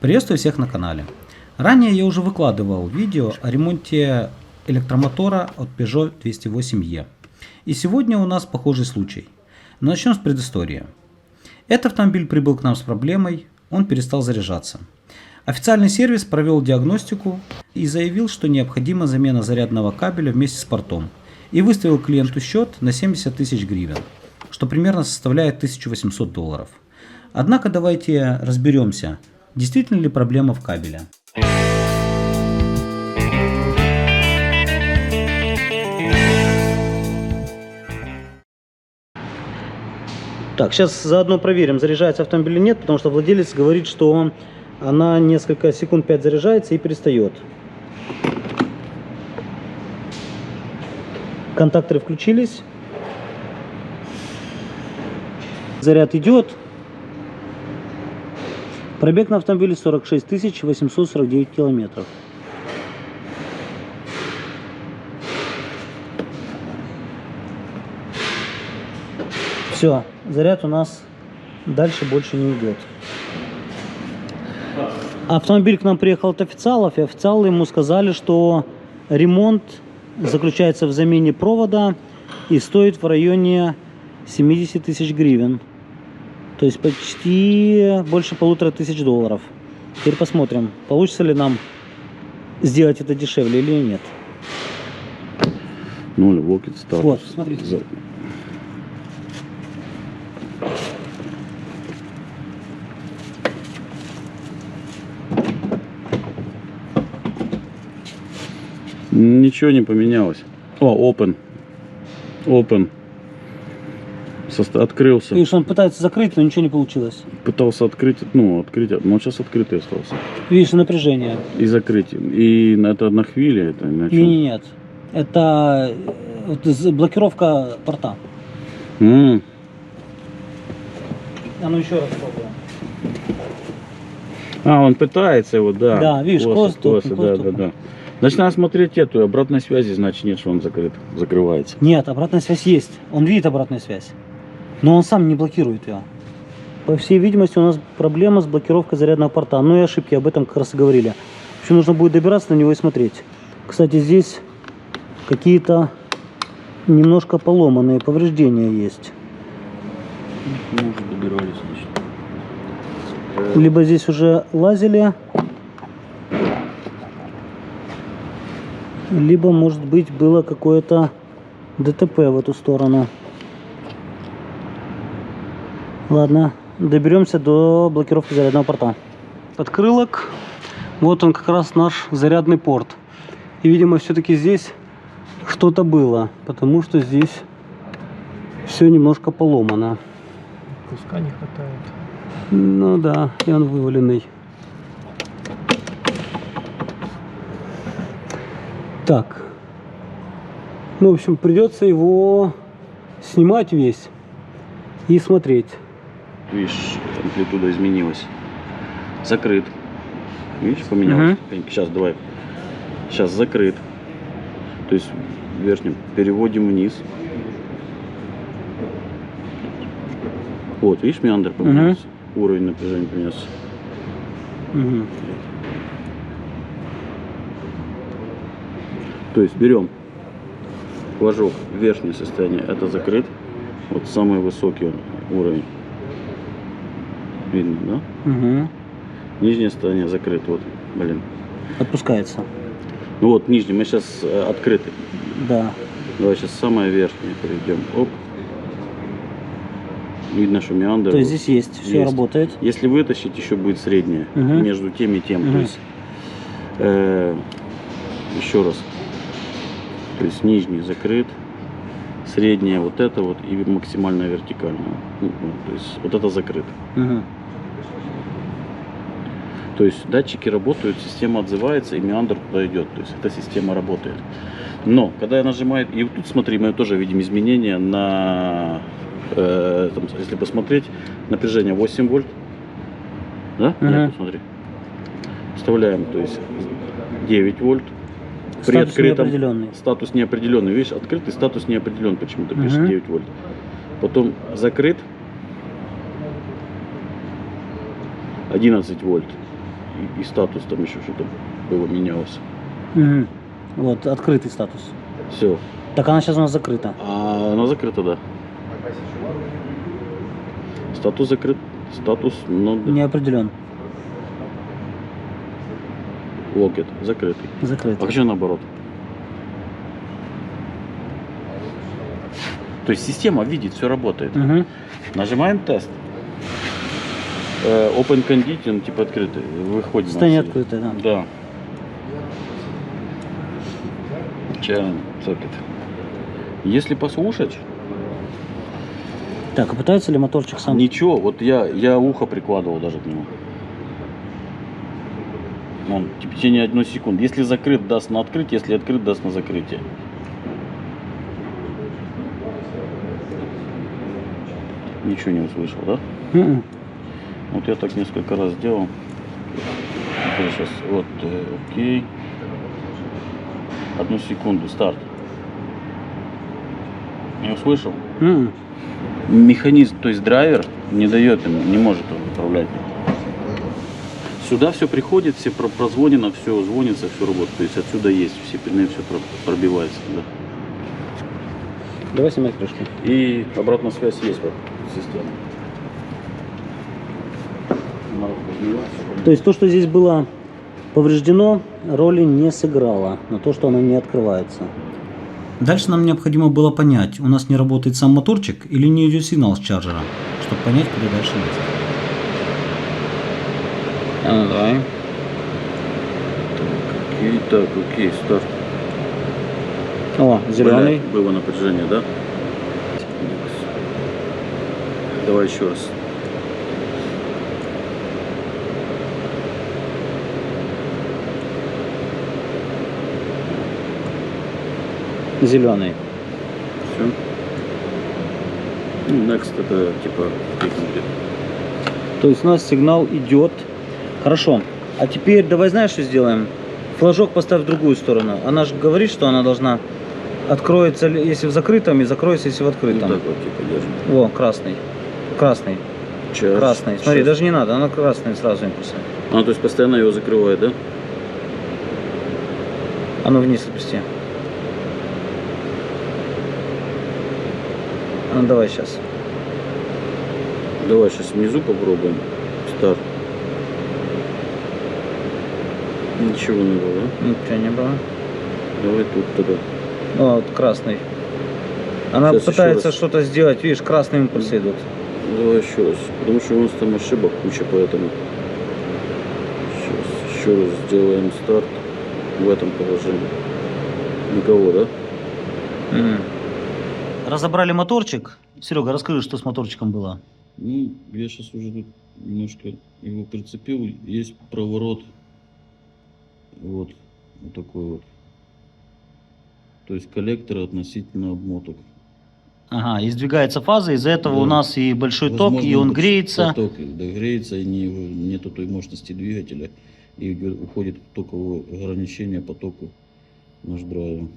Приветствую всех на канале. Ранее я уже выкладывал видео о ремонте электромотора от Peugeot 208e. И сегодня у нас похожий случай. Но начнем с предыстории. Этот автомобиль прибыл к нам с проблемой, он перестал заряжаться. Официальный сервис провел диагностику и заявил, что необходима замена зарядного кабеля вместе с портом. И выставил клиенту счет на 70 тысяч гривен, что примерно составляет $1800. Однако давайте разберемся, действительно ли проблема в кабеле. Так, сейчас заодно проверим, заряжается автомобиль или нет, потому что владелец говорит, что она несколько секунд 5 заряжается и перестает. Контакторы включились. Заряд идет. Пробег на автомобиле 46 849 километров. Все, заряд у нас дальше больше не идет. Автомобиль к нам приехал от официалов, и официалы ему сказали, что ремонт заключается в замене провода и стоит в районе 70 тысяч гривен. То есть почти больше $1500. Теперь посмотрим, получится ли нам сделать это дешевле или нет. 0 Walkit статус. Вот, смотрите. Ничего не поменялось. О, Open. Открылся. Видишь, он пытается закрыть, но ничего не получилось. Пытался открыть, но сейчас открытый остался. Видишь, напряжение. И закрыть. И это на хвиле, это на чем? Нет. Это блокировка порта. А ну еще раз попробуем. Он пытается его, да. Да, видишь, да. Значит, надо смотреть эту обратной связи, значит нет, что он закрывается. Нет, обратная связь есть. Он видит обратную связь. Но он сам не блокирует ее. По всей видимости, у нас проблема с блокировкой зарядного порта. Ну и ошибки, об этом как раз и говорили. Еще нужно будет добираться на него и смотреть. Кстати, здесь какие-то немножко поломанные повреждения есть. Мы уже добирались, значит. Либо здесь уже лазили, либо, может быть, было какое-то ДТП в эту сторону. Ладно, доберемся до блокировки зарядного порта. Подкрылок. Вот он как раз наш зарядный порт. И, видимо, все-таки здесь что-то было, потому что здесь все немножко поломано. Куска не хватает. Ну да, и он вываленный. Так. Ну, в общем, придется его снимать весь и смотреть. Видишь, амплитуда изменилась. Закрыт. Видишь, поменялось. Сейчас давай. Сейчас закрыт. То есть в верхнем переводим вниз. Вот, видишь, меандр поменялся. Уровень напряжения поменялся. То есть берем флажок, верхнее состояние, это закрыт. Вот самый высокий уровень. Видно, да? Нижнее состояние закрыт. Вот, Отпускается. Ну вот, нижний, мы сейчас открыты. Да. Давай сейчас самое верхнее перейдем. Оп. Видно, что меандр. То есть здесь есть, все работает. Если вытащить, еще будет среднее между тем и тем. То есть еще раз. То есть нижний закрыт, среднее вот это вот и максимально вертикальное. То есть вот это закрыто. То есть датчики работают, система отзывается и меандр туда идет. То есть эта система работает. Но когда я нажимаю, и вот тут смотри, мы тоже видим изменения на, если посмотреть, напряжение 8 вольт. Да? Нет, посмотри. Вставляем, то есть 9 вольт. При Статус открытом неопределенный. Статус неопределенный. Видишь, открытый статус неопределен, почему-то пишет 9 вольт. Потом закрыт 11 вольт. и статус там еще что-то было, менялось. Мгм. Вот, открытый статус. Все. Так она сейчас у нас закрыта. А она закрыта, да. Статус закрыт. Статус, ну, Не определен. локет закрытый. А Закрытый. хочу наоборот. То есть система видит, все работает. Мгм. Нажимаем тест. Open condition, типа открытый. Выходим. Состояние отсюда. открытое, да. Да. Challenge socket. Если послушать, Так, а пытается ли моторчик сам? ничего, вот я ухо прикладывал даже к нему. Он в течение 1 секунды. Если закрыт, даст на открытие, если открыт, даст на закрытие. Ничего не услышал, да? Мгм. Вот я так несколько раз сделал. Сейчас, вот, окей. 1 секунду, старт. Не услышал? Мгм. Механизм, то есть драйвер не дает ему, не может он управлять. Сюда все приходит, все прозвонено, все звонится, все работает. То есть отсюда есть, все пины, все пробивается. Да. Давай снимай крышку. И обратная связь есть вот система. То есть то, что здесь было повреждено, роли не сыграло на то, что оно не открывается. Дальше нам необходимо было понять, у нас не работает сам моторчик или не идет сигнал с чарджера, чтобы понять, куда дальше лезть. Давай. Так, окей, старт. О, зеленый. Блядь, было напряжение, да? Давай еще раз. Зеленый. Все. Next это типа кликнуть. То есть у нас сигнал идет. Хорошо. А теперь давай знаешь, что сделаем? Флажок поставь в другую сторону. Она же говорит, что она должна откроется, если в закрытом, и закроется, если в Вот открытом. так вот типа держим. О, красный. Красный. Час. Красный. Смотри, Час. даже не надо, она красный сразу импульсы. А, то есть постоянно его закрывает, да? А ну вниз отпусти. А ну давай сейчас. Давай сейчас внизу попробуем. Старт. Ничего не было, да? Ничего не было. Давай тут тогда. О, вот красный. Она Сейчас еще пытается раз. что-то сделать, видишь, красные импульсы идут. Давай еще раз. Потому что у нас там ошибок куча, поэтому. Сейчас еще раз сделаем старт в этом положении. Никого, да? Разобрали моторчик. Серега, расскажи, что с моторчиком было. Ну, я сейчас уже тут немножко его прицепил. Есть проворот. Вот такой вот. То есть коллекторы относительно обмоток. Ага, и сдвигается фаза, из-за этого Да. у нас и большой ток, Возможно, и он вот греется. Поток греется, и нету той мощности двигателя. И уходит токовое ограничение по току наш драйвер.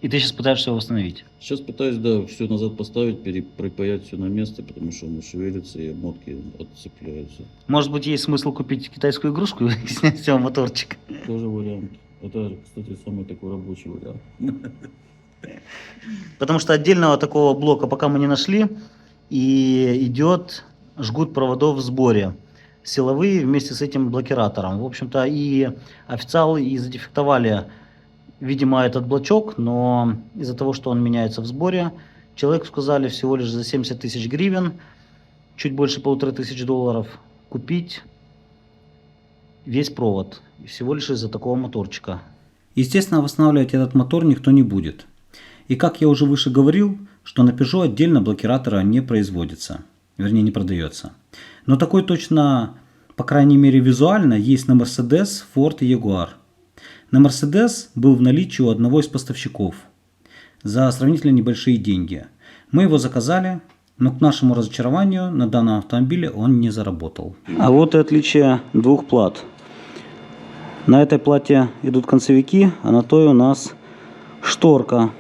И ты сейчас пытаешься его восстановить. Сейчас пытаюсь, да, все назад поставить, припаять все на место, потому что он шевелится и обмотки отцепляются. Может быть, есть смысл купить китайскую игрушку и снять с него моторчик. Тоже вариант. Это, кстати, самый такой рабочий вариант. Потому что отдельного такого блока пока мы не нашли. И идет жгут проводов в сборе. Силовые вместе с этим блокиратором. В общем-то, и официалы и задефектовали, видимо, этот блочок, но из-за того, что он меняется в сборе, человеку сказали всего лишь за 70 тысяч гривен, чуть больше $1500, купить весь провод. Всего лишь из-за такого моторчика. Естественно, восстанавливать этот мотор никто не будет. И как я уже выше говорил, что на Peugeot отдельно блокиратора не производится. Вернее, не продается. Но такой точно, по крайней мере визуально, есть на Mercedes, Ford и Jaguar. На Mercedes был в наличии у одного из поставщиков за сравнительно небольшие деньги. Мы его заказали, но к нашему разочарованию на данном автомобиле он не заработал. А вот и отличие двух плат. На этой плате идут концевики, а на той у нас шторка.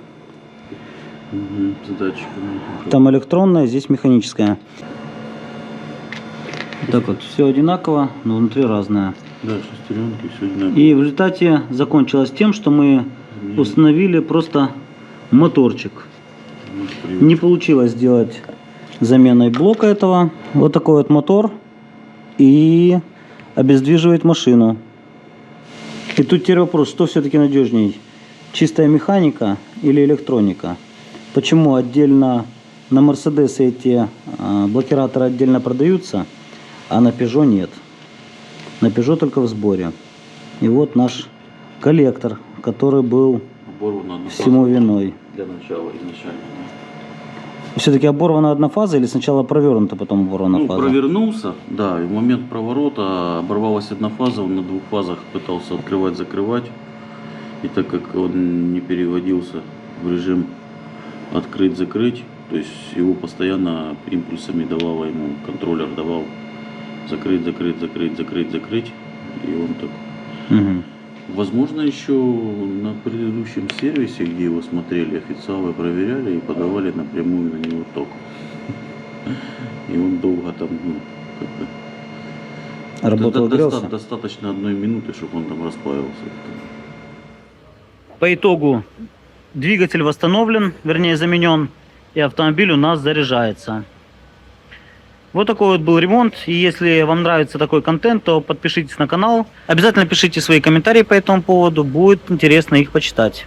С датчиками. Там электронная, здесь механическая. Так вот, все одинаково, но внутри разное. Да, шестеренки, все одинаково. И в результате закончилось тем, что мы установили просто моторчик. Не получилось сделать заменой блока этого. Вот такой вот мотор. И обездвиживает машину. И тут теперь вопрос, что все-таки надежней? Чистая механика или электроника? Почему отдельно на Mercedes эти блокираторы отдельно продаются, а на Peugeot нет? На Peugeot только в сборе. И вот наш коллектор, который был Оборвана одна всему фаза виной. для начала изначально. Все-таки оборвана одна фаза или сначала провернута, потом оборвана Ну, фаза? провернулся, да, и в момент проворота оборвалась одна фаза, он на двух фазах пытался открывать, закрывать. И так как он не переводился в режим открыть-закрыть, то есть его постоянно импульсами давало ему, контроллер давал закрыть, закрыть, закрыть, закрыть, закрыть. И он так... Мгм. Возможно, еще на предыдущем сервисе, где его смотрели, официалы проверяли и подавали напрямую на него ток. И он долго там, ну, как бы... Работал, грелся? Достаточно 1 минуты, чтобы он там расплавился. По итогу двигатель восстановлен, вернее заменен, и автомобиль у нас заряжается. Вот такой вот был ремонт. И если вам нравится такой контент, то подпишитесь на канал. Обязательно пишите свои комментарии по этому поводу. Будет интересно их почитать.